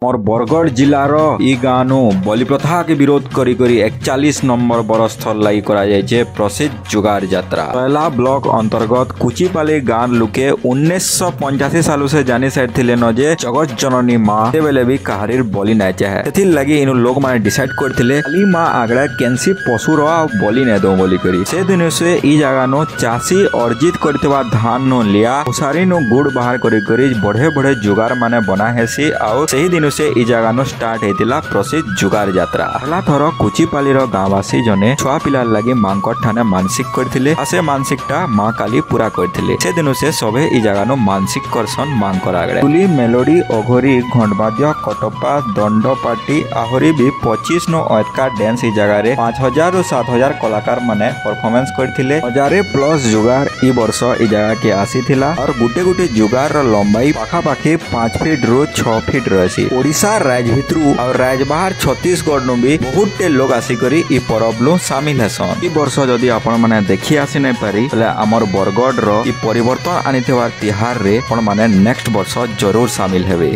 मोर बरगढ़ जिलार इ गाँव बलि प्रथा के विरोध करी 41 नंबर बरस्थल लाई करा जायछे प्रसिद्ध जुगार यात्रा। पहला ब्लॉक अंतर्गत कुचिपाली गाँव लुके 1985 साल से जानी साइड थिले न जे जगत जननी माँ से बेले भी कहारीर बलि नाय चाहे सेथिर लागि इनु लोग माने डिसाइड करथिले काली माँ आगड़ा केनसी पशुर बलि नै दो बोली करी से दिन से इ जगह नो चासी अर्जित करथिबा धान नो लिया उसारी नो गुड़ बाहर करी बढ़े बढ़े जुगार माने बना हेसी आउ सही दिन से इ जगह नो स्टार्ट हेतिला प्रसिद्ध जुगार यात्रा। पहला थर कुचिपालीर गाँववासी जने छुआ पिलार लागि मांकर ठाने मानसिक करथिले से मानसिकटा माँ काली पूरा करथिले से दिन से सबे इ जगह नो मानसिक करसन मांग करागड़े तुली मेलोडी अघोरी घंटबाद्य कटप्पा दंड पार्टी आहरी भी 25 नो अटका डांस इ जगह रे 5000 रु 7000 कलाकार माने परफॉर्मेंस करथिले 1000 प्लस जुगार इ वर्ष इ जगह के आसीथिला और गुटे गुटे जुगार रो लंबाई पाखापाखि 5 फीट रु 6 फीट रहसी। ओडिशा राज्य भितरु और राज्य बाहर छत्तीसगढ़ नु भी बहुत लोग आसिकरी इ परब लो शामिल हेसन। इ वर्ष जदि आपण माने देखि आसी नै पारी तले हमर बरगढ़ रो इ परिवर्तन आनिथिवार तिहार रे आपण माने नेक्स्ट वर्ष जरूर शामिल हेबे।